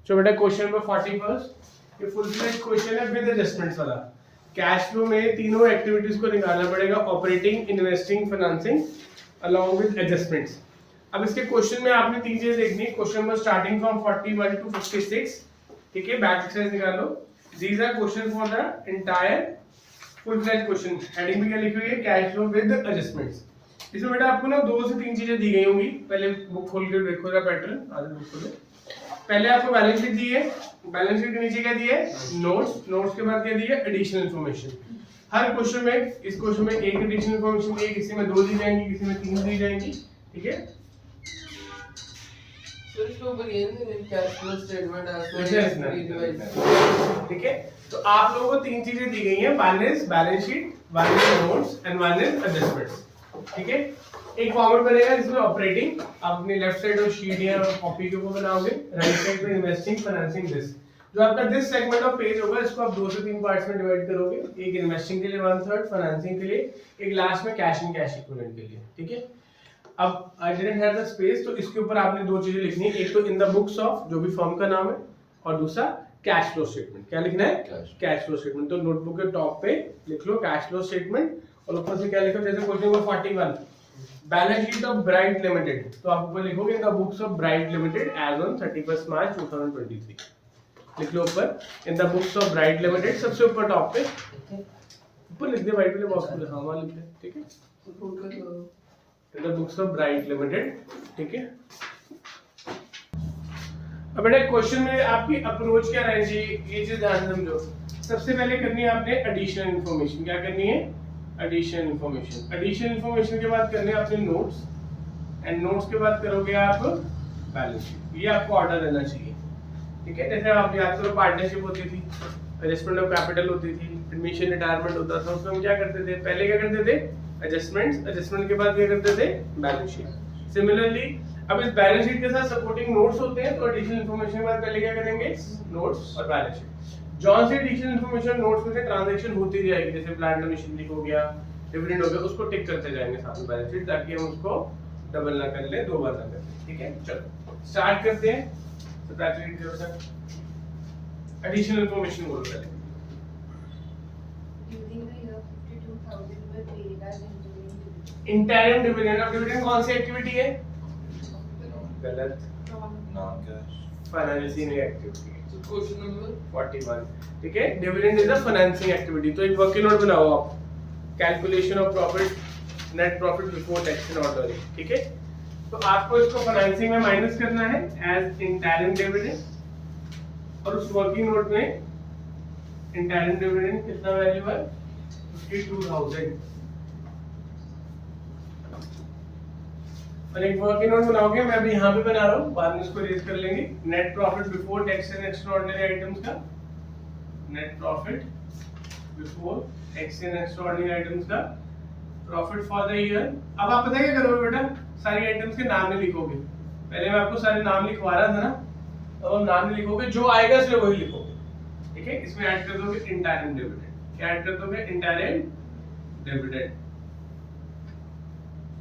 तो बेटा question number 41 ये फुल फ्लेज क्वेश्चन है विद एडजस्टमेंट्स वाला। कैश फ्लो में तीनों एक्टिविटीज को निकालना पड़ेगा, operating, investing, financing along with adjustments. अब इसके क्वेश्चन में आपने तीन चीजें देखनी। Question number starting from 41 to 56, ठीक है, बैक एक्सरसाइज निकालो। These are question for the entire full fledge question. Heading भी क्या लिखी हुई है, कैश फ्लो विद एडजस्टमेंट्स। इसमें बेटा आपको ना दो से तीन चीजें दी गई होंगी। पहले बुक खोल के देखो जरा पैटर्न, आगे बुक खोलो। पहले आपको बैलेंस शीट दी है, बैलेंस शीट के नीचे क्या दिया है, नोट्स, नोट्स के बाद क्या दिया है, एडिशनल इन्फॉर्मेशन। हर क्वेश्चन में, इस क्वेश्चन में एक एडिशनल इन्फॉर्मेशन दी है, किसी में दो दी जाएंगी, किसी में तीन दी जाएंगी, ठीक है। ठीक है, तो आप लोगों को तीन चीजें दी गई हैं, one is balance sheet, one is notes and one is adjustments, ठीक है। एक फॉर्मेट बनेगा जिसमें ऑपरेटिंग आप अपनी लेफ्ट साइड और शीट या कॉपी के ऊपर बनाओगे, राइट साइड पे इन्वेस्टिंग, फाइनेंसिंग दिस। जो आपका दिस सेगमेंट ऑफ पेज होगा इसको आप दो से तीन पार्ट्स में डिवाइड करोगे, एक इन्वेस्टिंग के लिए 1/3, फाइनेंसिंग के लिए, एक लास्ट में कैश एंड कैश इक्विवेलेंट के लिए, ठीक है। अब I didn't have the space, तो इसके ऊपर आपने दो चीजें लिखनी है, एक तो इन द बुक्स ऑफ, जो भी फर्म का नाम है, और दूसरा कैश फ्लो स्टेटमेंट। क्या लिखना है, कैश फ्लो स्टेटमेंट। तो नोटबुक के टॉप पे लिख लो कैश फ्लो स्टेटमेंट, और ऊपर से क्या लिखो, जैसे question number 41 balance sheet of Bright Limited, तो आप ऊपर लिखोगे in the books of Bright Limited as on 31 March 2023। लिख लो ऊपर in the books of Bright Limited, सबसे ऊपर टॉप पे ऊपर लिख दे, व्हाइट वाले बॉक्स में हाँ वहां लिख दे, ठीक है, इन the books of Bright limited, ठीक है। अब बेटा क्वेश्चन में आपकी अप्रोच क्या रहनी चाहिए, ये चीज ध्यान समझो। सबसे पहले करनी है आपने एडिशनल इन्फॉर्मेशन। क्या करनी है, एडिशनल इन्फॉर्मेशन। एडिशनल इन्फॉर्मेशन के बाद करने अपने नोट्स, एंड नोट्स के बाद करोगे आप बैलेंस शीट। ये आपको ऑर्डर रहना चाहिए, ठीक है। जैसे आप याद करो पार्टनरशिप होती थी, एडजस्टमेंट ऑफ कैपिटल होती थी, एडमिशन रिटायरमेंट होता था, उसमें हम क्या करते थे, पहले क्या करते थे, एडजस्टमेंट्स, एडजस्टमेंट के बाद क्या करते थे, बैलेंस शीट। सिमिलरली अब इस बैलेंस शीट के साथ सपोर्टिंग नोट्स होते हैं, तो एडिशनल इन्फॉर्मेशन के बाद पहले क्या करेंगे, नोट्स और बैलेंस शीट। जॉन से एडिशनल इन्फॉर्मेशन नोट्स में से ट्रांजैक्शन होती जाएगी, जैसे प्लांट मशीनरी हो गया, डिविडेंड हो गया, उसको टिक करते जाएंगे साथ में बैलेंस शीट, ताकि हम उसको डबल ना कर ले, दो बार ना कर ले, ठीक है। चलो स्टार्ट करते हैं। तो प्रैक्टिस करो सर, एडिशनल इन्फॉर्मेशन बोलो पहले। इंटरिम डिविडेंड, अब डिविडेंड कौन सी एक्टिविटी है, गलत, non cash financing activity. Question number 41, ठीक है, dividend is a financing activity. तो एक वर्किंग नोट बनाओ आप, calculation of profit, net profit before tax and order, ठीक है। तो आपको इसको फाइनेंसिंग में माइनस करना है एज इंटरिम डिविडेंड, और उस वर्किंग नोट में इंटरिम डिविडेंड कितना वैल्यू है, 52,000। और एक वर्किंग नोट बनाओगे, मैं अभी यहाँ पे बना रहा हूँ, बाद में इसको रेज कर लेंगे। Net profit before tax and extraordinary items का, net profit before tax and extraordinary items का प्रॉफिट फॉर द ईयर। अब आप पता क्या करोगे बेटा, सारी आइटम्स के नाम नहीं लिखोगे, पहले मैं आपको सारे नाम लिखवा रहा था ना, अब हम नाम नहीं लिखोगे, जो आएगा इसमें वही लिखोगे, ठीक है। इसमें ऐड कर दोगे इंटरिम डिविडेंड। क्या ऐड कर दोगे, इंटरिम डिविडेंड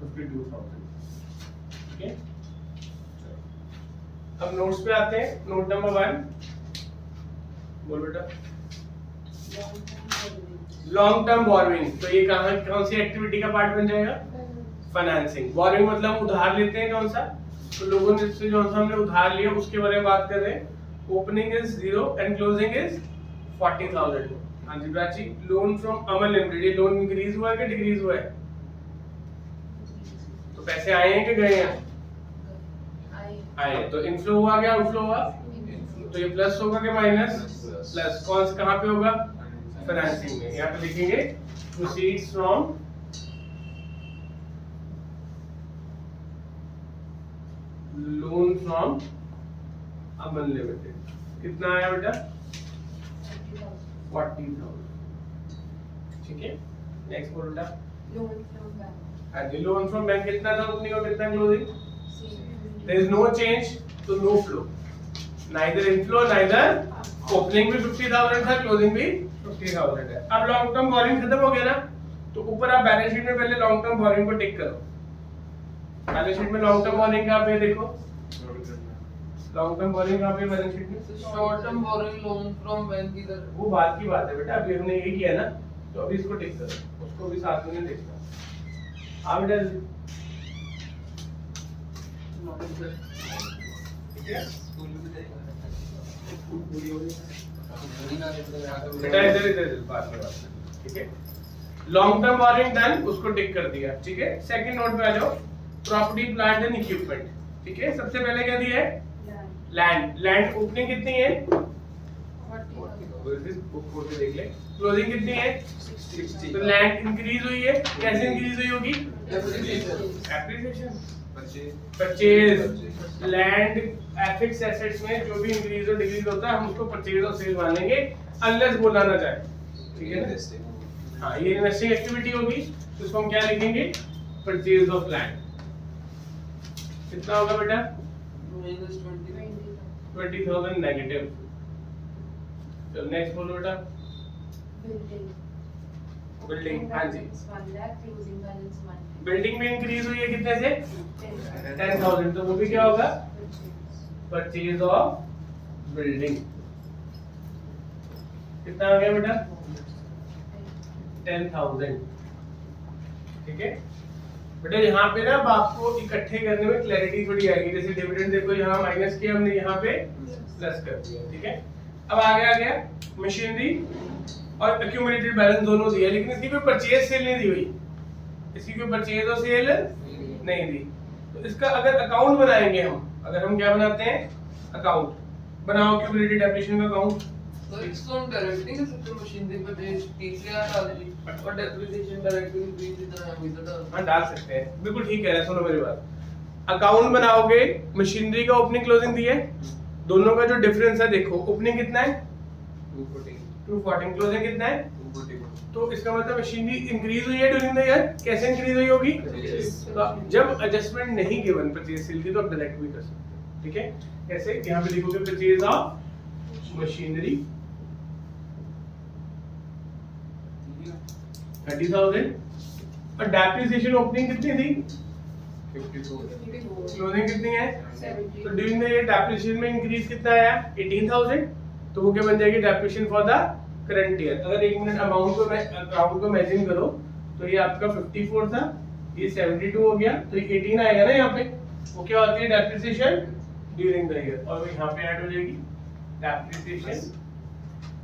52,000, ठीक है। अब नोट्स पे आते हैं। नोट नंबर 1 बोल बेटा, लॉन्ग टर्म बोरोइंग। तो ये कहां, कौन सी एक्टिविटी का पार्ट बन जाएगा, फाइनेंसिंग। बोरोइंग मतलब हम उधार लेते हैं, कौन सा, तो लोगों ने से जो हमने उधार लिया उसके बारे में बात कर रहे हैं। Opening is 0 and closing is 40,000। हाँ जी Prachi, loan from Aman limited, ये लोन इंक्रीज हुआ है कि डिक्रीज हुआ है, तो पैसे आए हैं कि गए हैं, आए। तो इनफ्लो हुआ क्या, आउटफ्लो हुआ, तो ये प्लस होगा कि माइनस, प्लस। कौन से कहां पे होगा, फाइनेंसिंग में। यहाँ पे लिखेंगे proceeds from loan from Aman limited. कितना आया बेटा, 40,000, ठीक है। नेक्स्ट बोल बेटा, लोन फ्रॉम बैंक कितना था ओपनिंग और कितना closing, there is no change तो no flow, neither inflow neither opening भी 50,000 था, closing भी 50,000 है। अब लॉन्ग टर्म बोरिंग खत्म हो गया ना, तो ऊपर आप बैलेंस शीट में पहले लॉन्ग टर्म बोरिंग को टिक करो। बैलेंस शीट में लॉन्ग टर्म बोरिंग का आप ये देखो, लॉन्ग टर्म बोरिंग कहाँ पे बैलेंस शीट में? Short term borrowing loan from bank की तरफ। वो बात की बात है बेटा, अभी हमने ये किया ना, तो अभी इसको टिक करो, उसको भी साथ में नहीं देखना। आप बेटा ठीक है बेटा, इधर इधर बात में बात करें, ठीक है। लॉन्ग टर्म बोरिंग डन, उसको टिक कर दिया, ठीक है। सेकंड नोट पे आ जाओ, प्रॉपर्टी प्लांट एंड इक्विपमेंट, ठीक है। सबसे पहले क्या दिया है? लैंड। लैंड ओपनिंग कितनी है? 40। बुक खोल के देख ले। क्लोजिंग कितनी है? 60। तो लैंड इंक्रीज हुई है, कैसे इंक्रीज हुई होगी? Appreciation, purchase. Land affix assets में जो भी इंक्रीज और डिक्रीज होता है हम उसको परचेज और सेल मानेंगे, अनलेस बोला ना जाए, ठीक है ना। हाँ, ये इन्वेस्टिंग एक्टिविटी होगी, तो इसको हम क्या लिखेंगे? Purchase of land. कितना होगा बेटा? -20,000 नेगेटिव। चलो नेक्स्ट बोलो बेटा। बिल्डिंग, हाँ जी। बिल्डिंग में इंक्रीज हुई है कितने से? 10,000, तो वो भी क्या होगा? Purchase of building. कितना आ गया बेटा? 10,000, ठीक है बेटा। यहाँ पे ना अब आपको इकट्ठे करने में क्लैरिटी थोड़ी आएगी। जैसे डिविडेंड देखो, यहाँ माइनस किया हमने, यहाँ पे प्लस कर दिया, ठीक है। अब आगे आ गया मशीनरी और एक्यूमुलेटेड बैलेंस दोनों दिया, लेकिन इसकी कोई परचेज सेल नहीं दी हुई, इसकी कोई परचेज और सेल नहीं दी। तो इसका अगर अकाउंट बनाएंगे हम, अगर हम क्या बनाते हैं? अकाउंट बनाओ, एक्यूमुलेटेड डेप्रिसिएशन का अकाउंट। तो इसको हम डायरेक्टली कर सकते हैं मशीनरी पे बेस टीसीआर डाल दी और डेप्रिसिएशन डायरेक्टली बीच इतना है इधर। हां, डाल सकते हैं, बिल्कुल ठीक है। सुनो मेरी बात, अकाउंट बनाओगे, मशीनरी का ओपनिंग क्लोजिंग दी है, दोनों का जो डिफरेंस है देखो, ओपनिंग कितना है? 214, क्लोजिंग कितना है? 241। तो इसका मतलब मशीनरी इंक्रीज हुई है ड्यूरिंग द ईयर। कैसे इंक्रीज हुई होगी? तो जब एडजस्टमेंट नहीं गिवन परचेज सेल की, तो आप डायरेक्ट भी कर सकते हो, ठीक है। कैसे? यहाँ पे लिखोगे परचेज ऑफ मशीनरी 30,000 और डेप्रिसिएशन ओपनिंग कितनी थी? 54। क्लोजिंग कितनी है? तो ड्यूरिंग द ईयर डेप्रिसिएशन में इंक्रीज कितना आया? 18,000। तो वो क्या बन जाएगी? Depreciation for the current year. अगर 1 मिनट अकाउंट को इमेजिन करो, तो ये आपका 54 था, ये 72 हो गया, तो ये 18 आएगा ना यहाँ पे। वो क्या होती है? डेप्रिसिएशन ड्यूरिंग द ईयर, और वो यहाँ पे ऐड हो जाएगी depreciation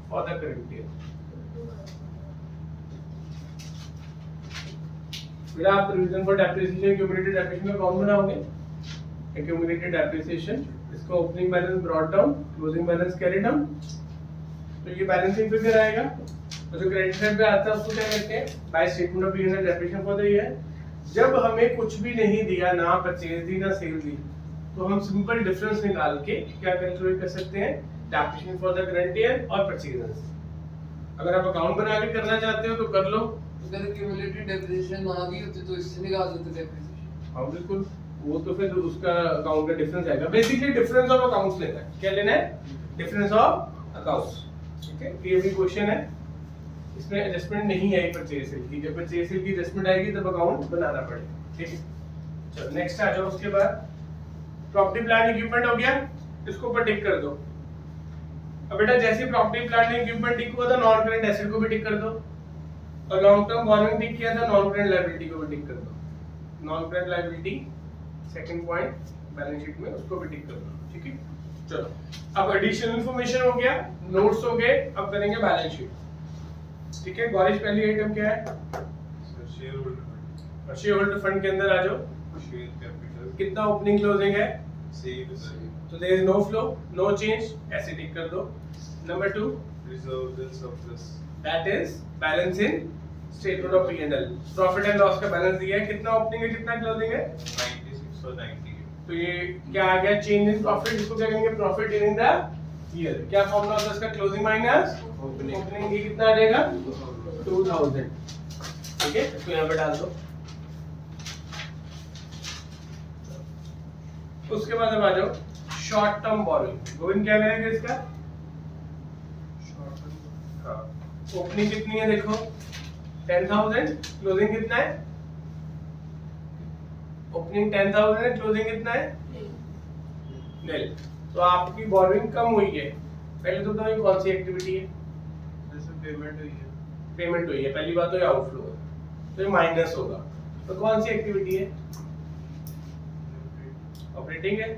for the current year. फिर आप provision for depreciation, accumulated depreciation का अकाउंट बनाओगे। एक्यूमुलेटेड डेप्रिसिएशन, इसका opening balance brought down, closing balance carry down, तो ये बैलेंसिंग फिगर आएगा। और जो क्रेडिट साइड पे आता है उसको क्या कहते हैं? By statement of P&L depreciation for the year. जब हमें कुछ भी नहीं दिया, ना परचेज दी ना सेल दी, तो हम सिंपल डिफरेंस निकाल के क्या कैलकुलेट कर सकते हैं? Depreciation for the current year और परचेजेस। अगर आप अकाउंट बना के करना चाहते हो तो कर लो। अगर एक्यूमुलेटेड डेप्रिसिएशन ना दी होती तो इससे निकाल देते डेप्रिसिएशन। हाँ बिल्कुल, वो तो फिर उसका अकाउंट का डिफरेंस आएगा। बेसिकली डिफरेंस ऑफ अकाउंट्स लेना है। क्या लेना है? डिफरेंस ऑफ अकाउंट्स, ठीक है। ये भी क्वेश्चन है, इसमें एडजस्टमेंट नहीं आई परचेज सेल की। जब परचेज सेल की एडजस्टमेंट आएगी तब अकाउंट बनाना पड़ेगा, ठीक है। चलो नेक्स्ट आ जाओ। उसके बाद प्रॉपर्टी प्लांट इक्विपमेंट हो गया, इसको ऊपर टिक कर दो। अब बेटा जैसे प्रॉपर्टी प्लांट इक्विपमेंट टिक हुआ था, नॉन करंट एसेट को भी टिक कर दो, और लॉन्ग टर्म बोरोइंग टिक किया था, नॉन करंट लायबिलिटी को भी टिक कर दो। Non current liability second point balance sheet में, उसको भी टिक कर दो, ठीक है। चलो अब एडिशनल इंफॉर्मेशन हो गया, नोट्स हो गए, अब करेंगे बैलेंस शीट, ठीक है। गौरीश पहली आइटम क्या है? शेयर होल्डर फंड के अंदर आ जाओ। शेयर कैपिटल कितना ओपनिंग क्लोजिंग है? सेव तो there is no flow, no change, ऐसे टिक कर दो। Number 2, reserves and surplus, that is balance in statement of P&L। Profit and loss का बैलेंस दिया है, कितना ओपनिंग है कितना क्लोजिंग है? 96 और 98। तो ये क्या आ गया? चेंज इन प्रॉफिट, इसको क्या कहेंगे? Profit during the year. क्या फॉर्मूला होता है इसका? Closing minus opening. ये कितना आ जाएगा? 2000, ठीक है। इसको यहाँ पे डाल दो। उसके बाद अब आ जाओ शॉर्ट टर्म बोरोइंग। गोविंद क्या करेंगे इसका? शॉर्ट टर्म, हाँ, ओपनिंग कितनी है देखो 10,000, क्लोजिंग कितना है? ओपनिंग 10,000 है, क्लोजिंग कितना है? 0। तो आपकी बोरोइंग कम हुई है। पहले तो बताओ ये कौन सी एक्टिविटी है? जैसे पेमेंट हुई है, पेमेंट हुई है, पहली बात तो ये आउटफ्लो है, तो ये माइनस होगा। तो कौन सी एक्टिविटी है? ऑपरेटिंग है।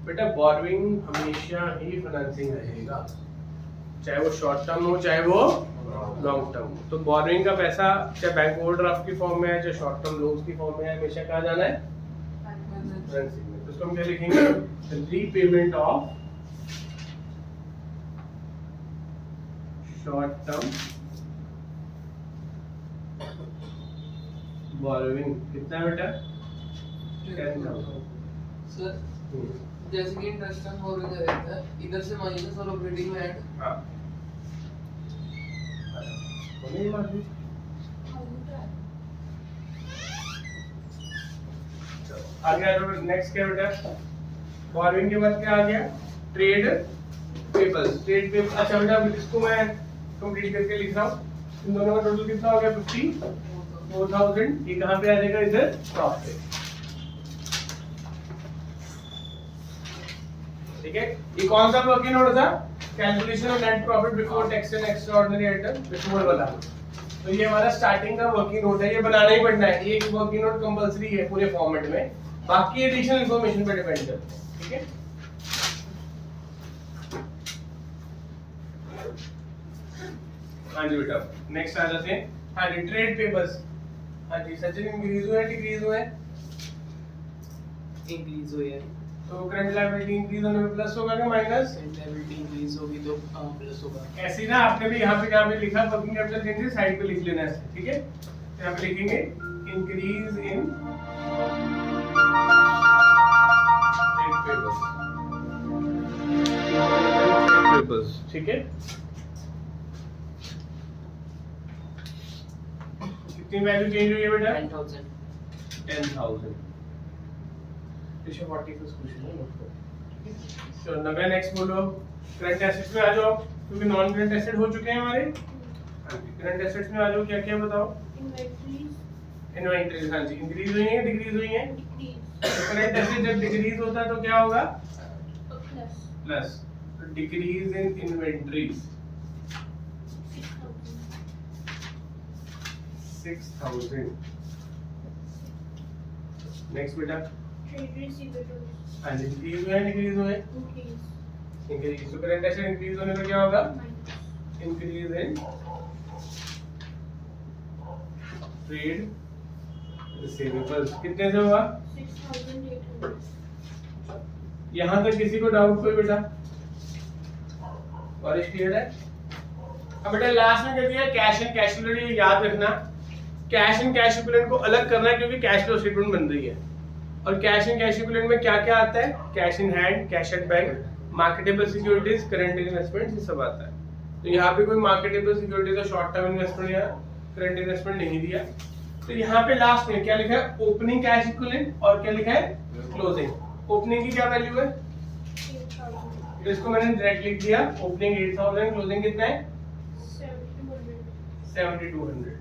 बेटा बोरोइंग हमेशा ही फाइनेंसिंग रहेगा, चाहे वो शॉर्ट टर्म हो चाहे वो लॉन्ग टर्म हो। तो बोरोइंग का पैसा चाहे बैंक ओवरड्राफ्ट की फॉर्म में है चाहे शॉर्ट टर्म लोन्स की फॉर्म में है, हमेशा कहाँ जाना है? फाइनेंसिंग में। तो इसको हम क्या लिखेंगे? Repayment of short term borrowing. कितना है बेटा? 10,000। सर जैसे कि इंटरेस्ट और इधर रहता है, इधर से माइनस और ऑपरेटिंग में ऐड। हाँ होने ही बात है। आगे आ जाओ, नेक्स्ट क्या बेटा? बोरोइंग के बाद क्या आ गया? Trade payables. ट्रेड पेबल्स, अच्छा बेटा इसको मैं कंप्लीट करके लिख रहा हूँ। इन दोनों का टोटल कितना हो गया? 54,000। ये कहाँ पे आ जाएगा? इधर टॉप पे, ठीक है। ये कौन सा वर्किंग नोट था? Calculation of net profit before tax and extraordinary item before वाला। तो ये हमारा स्टार्टिंग का वर्किंग नोट है, ये बनाना ही पड़ना है। ये एक वर्किंग नोट कंपलसरी है पूरे फॉर्मेट में, बाकी एडिशनल इंफॉर्मेशन पे डिपेंड करता है, ठीक है। हाँ जी बेटा, नेक्स्ट आ जाते हैं। हाँ जी, ट्रेड पेबल्स। हाँ जी सचिन, इंक्रीज हुआ है डिक्रीज हुआ है? इंक्रीज हुई है। तो करंट लायबिलिटी इंक्रीज होने में प्लस होगा कि माइनस? लायबिलिटी इंक्रीज होगी तो प्लस होगा। ऐसे ही ना आपने भी यहाँ पे जहाँ पे लिखा वर्किंग कैपिटल चेंजेस साइड पे लिख लेना है, ठीक है। तो यहाँ पे लिखेंगे इंक्रीज इन ट्रेड पेबल्स, ठीक है। कितनी वैल्यू चेंज हुई है बेटा? 10,000। 10,000। पीछे 40 का क्वेश्चन है, नोट करो। तो नगा नेक्स्ट बोलो। करंट एसेट्स में आ जाओ, क्योंकि नॉन करंट एसेट हो चुके हैं हमारे। हाँ जी, करंट एसेट्स में आ जाओ। क्या क्या बताओ? इन्वेंटरीज। हाँ जी, इंक्रीज हुई है डिक्रीज हुई है? तो करंट एसेट जब डिक्रीज होता है तो क्या होगा? प्लस। तो डिक्रीज इन इन्वेंटरीज 6,000। नेक्स्ट बेटा। हाँ जी, इंक्रीज हुए डिक्रीज हुए? इंक्रीज। तो करंट एसेट इंक्रीज होने पे क्या होगा? Increase in trade receivables. कितने से होगा? 6,800। यहाँ तक किसी को डाउट कोई बेटा? और क्लियर है? अब बेटा लास्ट में क्या दिया? Cash and cash equivalent. याद रखना, कैश एंड कैश इक्विवेलेंट को अलग करना है क्योंकि कैश फ्लो स्टेटमेंट बन रही है। और कैश एंड कैश इक्विवेलेंट में क्या क्या आता है? Cash in hand, cash at bank, marketable securities, current investment, ये सब आता है। तो यहाँ पे कोई मार्केटेबल सिक्योरिटीज और शॉर्ट टर्म इन्वेस्टमेंट या करंट इन्वेस्टमेंट नहीं दिया। तो यहाँ पे लास्ट में क्या लिखा है? ओपनिंग कैश इक्विवेलेंट और क्या लिखा है? क्लोजिंग। ओपनिंग की क्या वैल्यू है? 8,000। तो इसको मैंने डायरेक्ट लिख दिया, ओपनिंग 8,000, क्लोजिंग कितना है? 7,200। 7,200।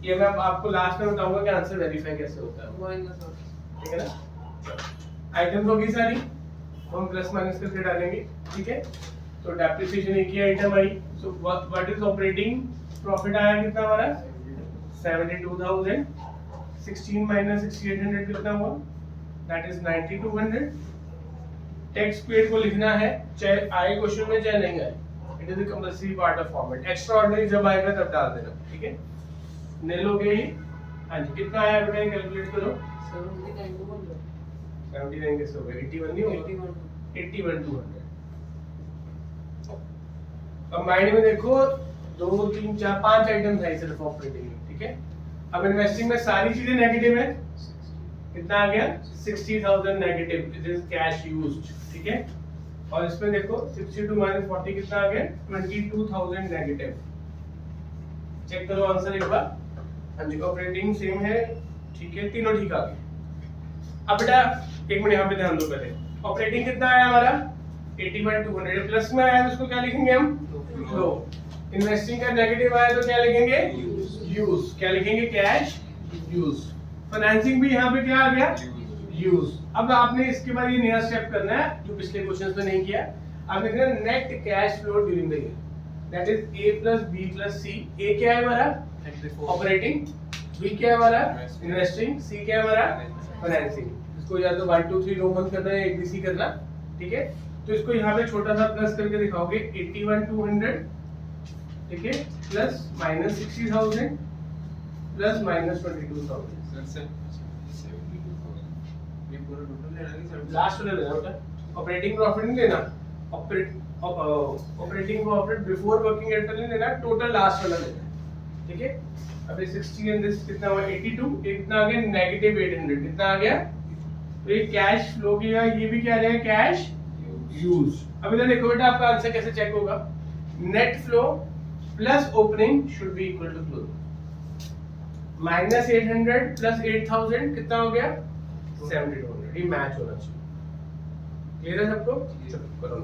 ये मैं आपको लास्ट में बताऊंगा कि आंसर वेरीफाई कैसे होता है, माइनस और ठीक है ना। आइटम होगी सारी, हम प्लस माइनस करके डालेंगे, ठीक है। तो डेप्रिसिएशन एक ही आइटम आई। So what is operating profit आया कितना हमारा? 72,000। 16 माइनस 6,800 कितना हुआ? That is 9,200। टैक्स पेड को लिखना है, चाहे आए क्वेश्चन में चाहे नहीं आए। It is a compulsory part of format. Extra ordinary जब आएगा तब डाल देना, ठीक है। नील हो गई। हाँ जी, कितना आया बेटा? कैलकुलेट करो। 79 to 100। 79 कैसे हो गया? 81 नहीं होगा? 81। 81,200। अब माइंड में देखो 2 3 4 5 आइटम्स है सिर्फ ऑपरेटिंग में, ठीक है। अब इन्वेस्टिंग में सारी चीजें नेगेटिव है। कितना आ गया? 60,000 negative. It is cash used, ठीक है। और इसमें देखो 62 माइनस 40 कितना आ गया? 22,000 नेगेटिव। चेक करो आंसर एक बार। हाँ जी, ऑपरेटिंग सेम है, ठीक है, तीनों ठीक आ गए। अब बेटा एक मिनट यहाँ पे ध्यान दो पहले। ऑपरेटिंग कितना आया हमारा? 80/200। प्लस में आया तो उसको क्या लिखेंगे हम? लो। इन्वेस्टिंग का नेगेटिव आया तो क्या लिखेंगे? यूज। क्या लिखेंगे? Cash use. फाइनेंसिंग भी यहाँ पे क्या आ गया? यूज। अब आपने इसके बाद ये नया स्टेप करना है जो पिछले क्वेश्चंस में नहीं किया। आपने लिखना net cash flow during the year, that is A plus B plus C. A क्या है हमारा? ऑपरेटिंग। बी क्या है हमारा? इन्वेस्टिंग। सी क्या है हमारा? फाइनेंसिंग। इसको या तो 1 2 3 रोमन करना है, एबीसी करना, ठीक है। तो इसको यहाँ पे छोटा सा प्लस करके दिखाओगे 81,200, ठीक है, प्लस माइनस 60,000 प्लस माइनस 22,000। ये पूरा टोटल लेना कि सब लास्ट वाला लेना बेटा, ऑपरेटिंग प्रॉफिट नहीं लेना, operating profit before working capital नहीं लेना, टोटल लास्ट वाला लेना, ठीक है। अब ये 60 एंड दिस कितना हुआ 82, कितना आ गया नेगेटिव 800, कितना आ गया? तो ये कैश फ्लो गया, ये भी क्या आ जाएगा? Cash use. अब इधर देखो बेटा आपका आंसर कैसे चेक होगा? Net flow plus opening should be equal to closing, minus 800 plus 8000 कितना हो गया? 7200। ये मैच होना चाहिए। क्लियर है सबको? चलो करो।